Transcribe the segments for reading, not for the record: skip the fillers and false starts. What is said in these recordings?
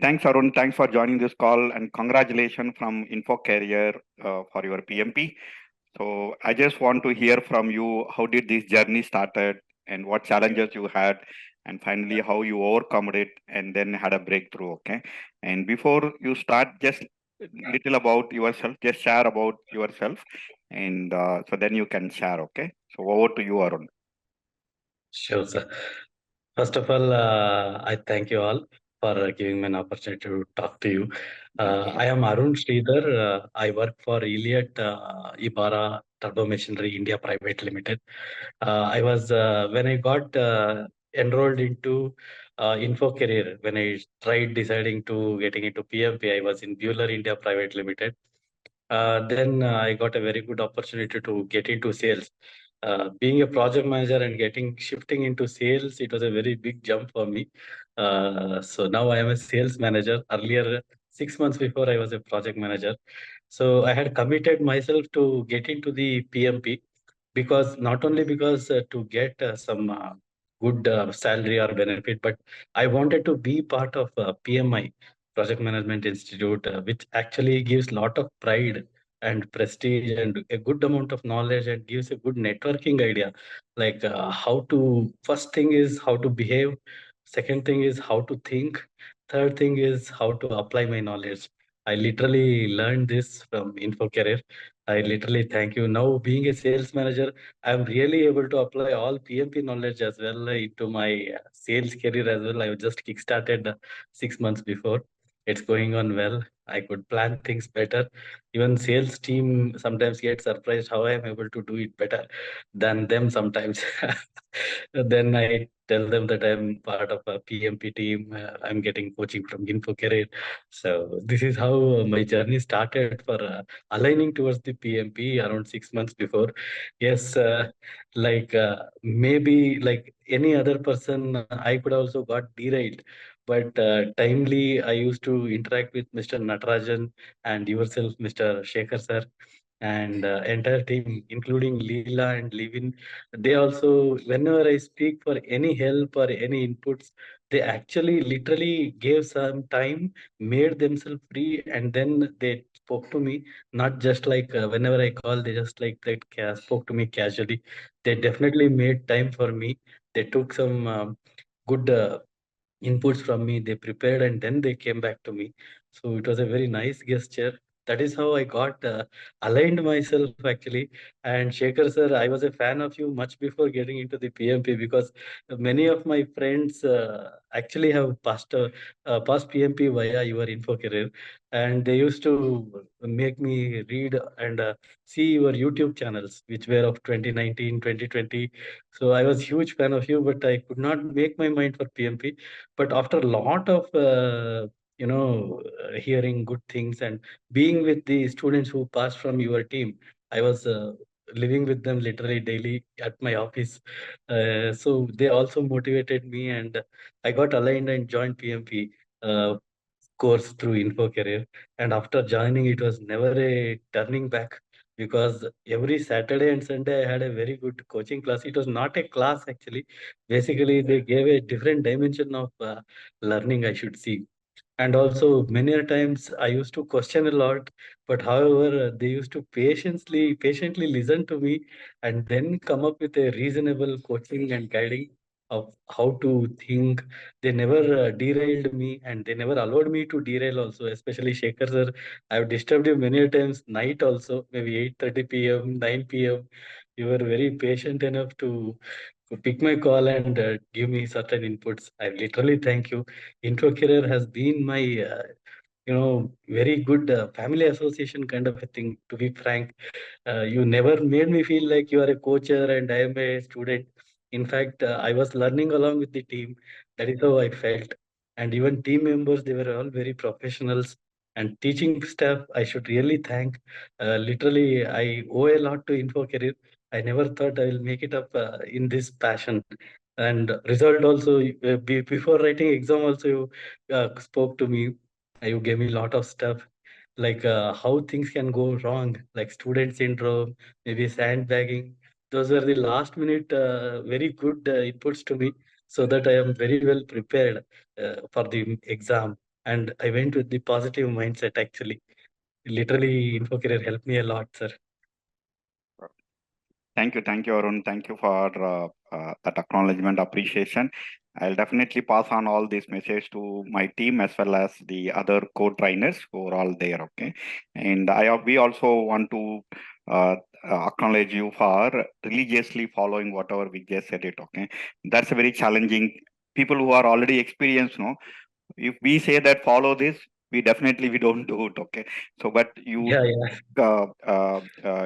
Thanks, Arun. Thanks for joining this call and congratulations from Infocareer for your PMP. So I just want to hear from you, how did this journey started and what challenges you had, and finally how you overcome it and then had a breakthrough. Okay. And before you start, just little about yourself, just share about yourself, and so then you can share. Okay. So over to you, Arun. Sure, sir. First of all, I thank you all for giving me an opportunity to talk to you. I am Arun Sridhar. I work for Elliott Ibarra Turbo Machinery India Private Limited. I was when I got enrolled into Infocareer, when I tried deciding to getting into PMP, I was in Bueller India Private Limited. Then I got a very good opportunity to get into sales. Being a project manager and shifting into sales, it was a very big jump for me. So now I am a sales manager. Earlier, 6 months before, I was a project manager. So I had committed myself to get into the PMP because not only because to get some good salary or benefit, but I wanted to be part of PMI, Project Management Institute, which actually gives lot of pride and prestige and a good amount of knowledge and gives a good networking idea, like how to, first thing is how to behave, second thing is how to think, third thing is how to apply my knowledge. I literally learned this from Infocareer. I literally thank you. Now, being a sales manager, I'm really able to apply all PMP knowledge as well into my sales career as well. I just kickstarted 6 months before. It's going on well. I could plan things better. Even sales team sometimes get surprised how I am able to do it better than them sometimes. Then I tell them that I'm part of a PMP team. I'm getting coaching from Infocareer. So this is how my journey started for aligning towards the PMP around 6 months before. Yes, maybe like any other person, I could also got derailed. But timely, I used to interact with Mr. Natarajan and yourself, Mr. Shekhar sir, and entire team, including Leela and Levin. They also, whenever I speak for any help or any inputs, they actually literally gave some time, made themselves free, and then they spoke to me. Not just like whenever I call, they just like spoke to me casually. They definitely made time for me. They took some good inputs from me. They prepared and then they came back to me. So it was a very nice gesture. That is how I got aligned myself actually. And Shekhar sir, I was a fan of you much before getting into the PMP because many of my friends actually have passed PMP via your Infocareer, and they used to make me read and see your YouTube channels, which were of 2019, 2020. So I was huge fan of you, but I could not make my mind for PMP. But after a lot of hearing good things and being with the students who passed from your team, I was living with them literally daily at my office. So they also motivated me, and I got aligned and joined PMP course through Infocareer. And after joining, it was never a turning back because every Saturday and Sunday I had a very good coaching class. It was not a class actually. Basically, they gave a different dimension of learning, I should see. And also many a times I used to question a lot, but however they used to patiently listen to me and then come up with a reasonable coaching and guiding of how to think. They never derailed me, and they never allowed me to derail also, especially Shekhar sir. I've disturbed you many a times night also, maybe 8:30 p.m., 9 p.m. You were very patient enough to pick my call and give me certain inputs. I literally thank you. Infocareer has been my very good family association kind of a thing, to be frank. You never made me feel like you are a coacher and I am a student. In fact, I was learning along with the team. That is how I felt. And even team members, they were all very professionals. And teaching staff, I should really thank. Literally, I owe a lot to Infocareer. I never thought I will make it up in this passion. And result also, before writing exam also, you spoke to me. You gave me a lot of stuff, like how things can go wrong, like student syndrome, maybe sandbagging. Those were the last minute very good inputs to me, so that I am very well prepared for the exam. and I went with the positive mindset actually. Literally, Infocareer helped me a lot, sir. Thank you, Arun. Thank you for that acknowledgement, appreciation. I'll definitely pass on all this message to my team as well as the other co-trainers who are all there. Okay, and we also want to uh, acknowledge you for religiously following whatever we just said it. Okay, that's a very challenging. People who are already experienced, no, if we say that follow this, we don't do it. Okay, so but Yeah, yeah.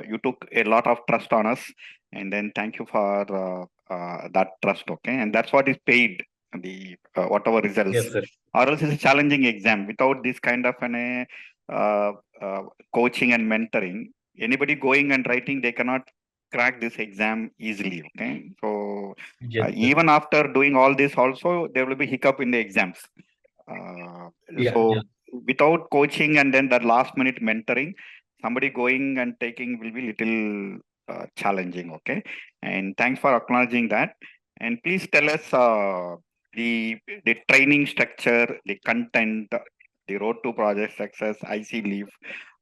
you took a lot of trust on us, and then thank you for that trust. Okay, and that's what is paid, the whatever results, Yes, sir. or else it's a challenging exam without this kind of an uh, uh, coaching and mentoring. Anybody going and writing, they cannot crack this exam easily. Okay, so Yes, sir. even after doing all this also there will be hiccup in the exams. uh, Yeah, so yeah. without coaching and then that last minute mentoring, somebody going and taking will be little challenging. Okay, and thanks for acknowledging that. And please tell us the training structure, the content, the road to project success, IC leave.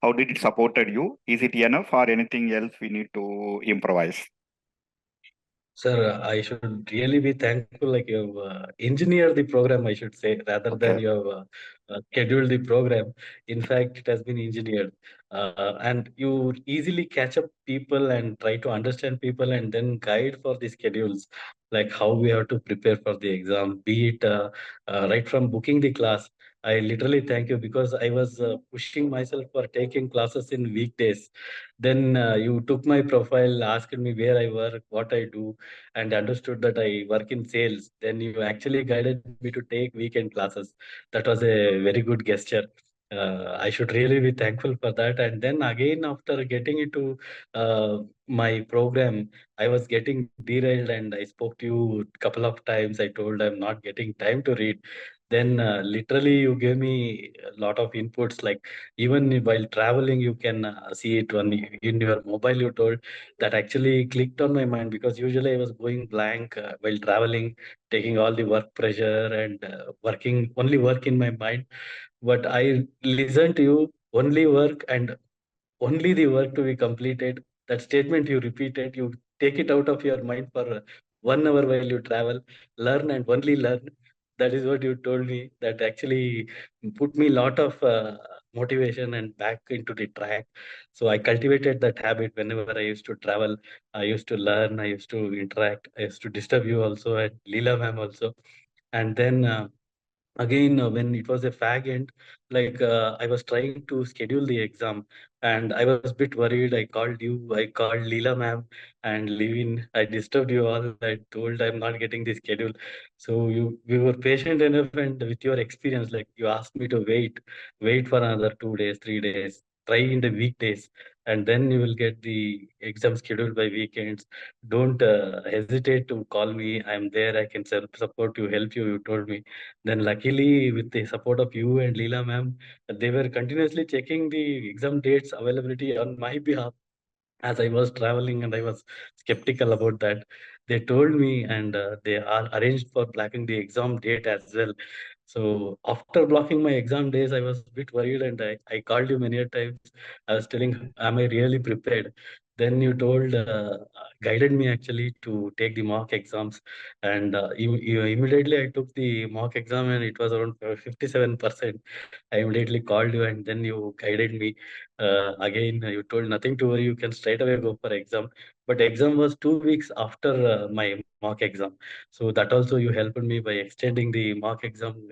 How did it supported you? Is it enough or anything else we need to improvise? Sir, I should really be thankful. Like you've engineered the program, I should say, rather than Okay. you have scheduled the program. In fact, it has been engineered, and you easily catch up people and try to understand people, and then guide for the schedules, like how we have to prepare for the exam. Be it right from booking the class. I literally thank you because I was pushing myself for taking classes in weekdays. Then you took my profile, asked me where I work, what I do, and understood that I work in sales. Then you actually guided me to take weekend classes. That was a very good gesture. I should really be thankful for that. And then again, after getting into my program, I was getting derailed, and I spoke to you a couple of times. I told I'm not getting time to read. Then literally you gave me a lot of inputs, like even while traveling you can see it on in your mobile. You told that actually clicked on my mind because usually I was going blank while traveling, taking all the work pressure and working only work in my mind. But I listened to you, only work and only the work to be completed. That statement you repeated, you take it out of your mind for 1 hour while you travel, learn and only learn. That is what you told me. That actually put me a lot of motivation and back into the track. So I cultivated that habit whenever I used to travel. I used to learn, I used to interact, I used to disturb you also, and Leela ma'am also. And then again when it was a fag end, like I was trying to schedule the exam, and I was a bit worried. I called you, I called Leela ma'am and Levin. I disturbed you all. I told I'm not getting the schedule. So you were patient enough, and with your experience, like you asked me to wait for another 2 days, 3 days, try in the weekdays, and then you will get the exam scheduled by weekends. Don't hesitate to call me. I'm there. I can support you, help you, you told me. Then luckily, with the support of you and Leela ma'am, they were continuously checking the exam dates availability on my behalf as I was traveling, and I was skeptical about that. They told me, and they are arranged for blocking the exam date as well. So after blocking my exam days, I was a bit worried, and I called you many a times. I was telling, am I really prepared? Then you told, guided me actually to take the mock exams. And immediately I took the mock exam, and it was around 57%. I immediately called you, and then you guided me. Again, you told nothing to worry, you can straight away go for exam. But exam was 2 weeks after my mock exam. So that also you helped me by extending the mock exam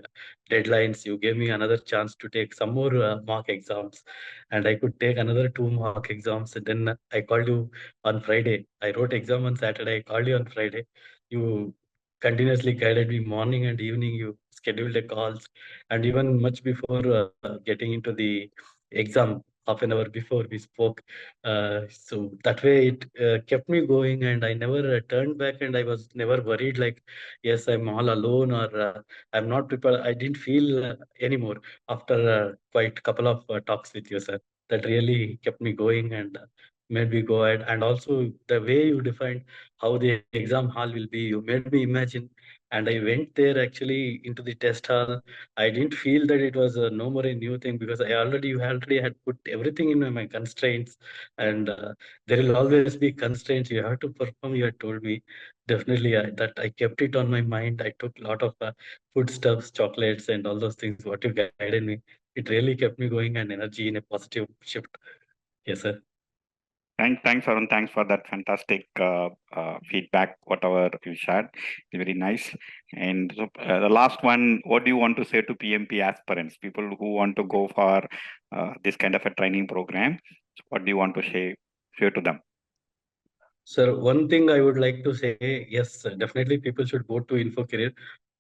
deadlines. You gave me another chance to take some more mock exams, and I could take another two mock exams. And then I called you on Friday. I wrote exam on Saturday. I called you on Friday. You continuously guided me morning and evening. You scheduled the calls, and even much before getting into the exam, half an hour before we spoke. So that way it kept me going, and I never turned back, and I was never worried like, yes, I'm all alone, or I'm not prepared. I didn't feel anymore after quite couple of talks with you, sir. That really kept me going, and made me go ahead. And also the way you defined how the exam hall will be, you made me imagine. And I went there actually into the test hall. I didn't feel that it was no more a new thing, because you already had put everything in my constraints. And there will always be constraints. You have to perform, you had told me. Definitely, that I kept it on my mind. I took a lot of foodstuffs, chocolates, and all those things. What you guided me, it really kept me going and energy in a positive shift. Yes, sir. Thanks, Arun. Thanks for that fantastic feedback, whatever you shared. Very nice. And so, the last one, what do you want to say to PMP aspirants, people who want to go for this kind of a training program? So what do you want to share to them? Sir, one thing I would like to say, yes, definitely people should go to Infocareer,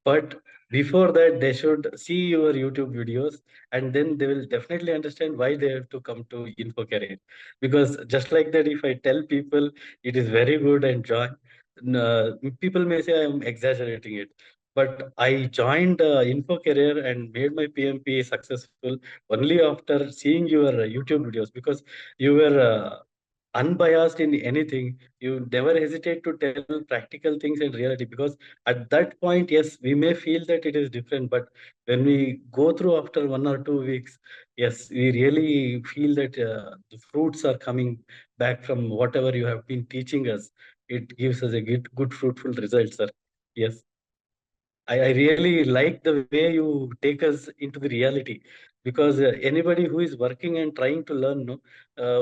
but before that, they should see your YouTube videos, and then they will definitely understand why they have to come to Infocareer. Because just like that, if I tell people it is very good and join, people may say I'm exaggerating it. But I joined Infocareer and made my PMP successful only after seeing your YouTube videos, because you were unbiased in anything. You never hesitate to tell practical things and reality, because at that point, yes, we may feel that it is different, but when we go through after 1 or 2 weeks, yes, we really feel that the fruits are coming back from whatever you have been teaching us. It gives us a good fruitful result, sir. Yes. I really like the way you take us into the reality, because anybody who is working and trying to learn, no,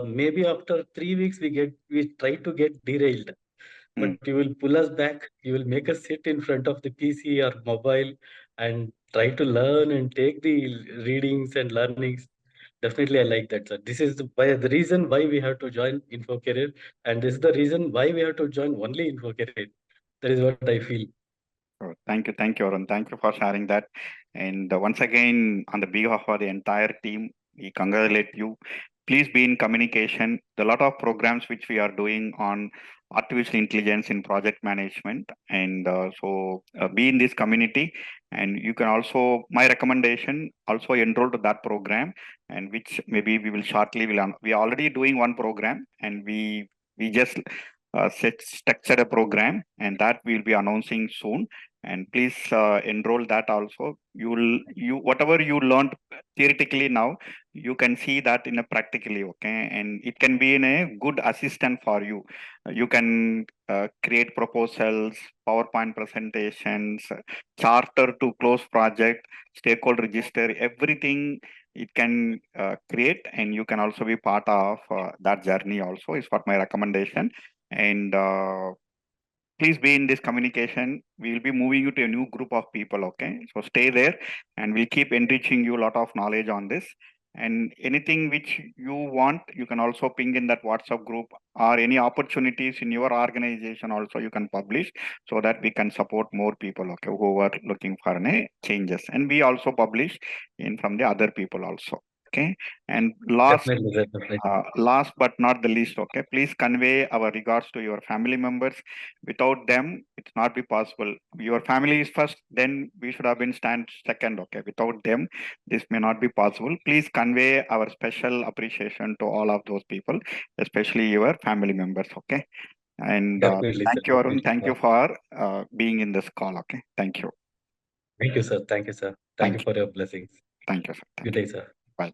maybe after 3 weeks we try to get derailed, Mm. but you will pull us back. You will make us sit in front of the PC or mobile and try to learn and take the readings and learnings. Definitely, I like that, sir. This is the reason why we have to join InfoCareer, and this is the reason why we have to join only InfoCareer. That is what I feel. Oh, thank you, Arun. Thank you for sharing that. And once again, on the behalf of the entire team, we congratulate you. Please be in communication. There are a lot of programs which we are doing on artificial intelligence in project management, and be in this community. And you can also, my recommendation, also enroll to that program, and which maybe we will shortly we are already doing one program, and we just structured a program, and that we'll be announcing soon. And please enroll that also. You whatever you learned theoretically now, you can see that in a practically, okay, and it can be in a good assistant for you. You can create proposals, PowerPoint presentations, charter to close project, stakeholder register, everything it can create, and you can also be part of that journey also, is what my recommendation. And please be in this communication. We will be moving you to a new group of people. Okay, so stay there, and we'll keep enriching you a lot of knowledge on this. And anything which you want, you can also ping in that WhatsApp group, or any opportunities in your organization also you can publish, so that we can support more people, okay, who are looking for any changes. And we also publish in from the other people also. Okay, and Definitely, sir, definitely. last but not the least, okay, please convey our regards to your family members. Without them, it's not be possible. Your family is first, then we should have been stand second, okay. Without them, this may not be possible. Please convey our special appreciation to all of those people, especially your family members, okay. And Definitely, sir. thank you, Arun. Definitely. Thank you for being in this call, okay. Thank you. Thank you, sir. Thank you, sir. Thank you Thank you. for your blessings. Thank you, sir. Good Thank you. day, sir. Bye.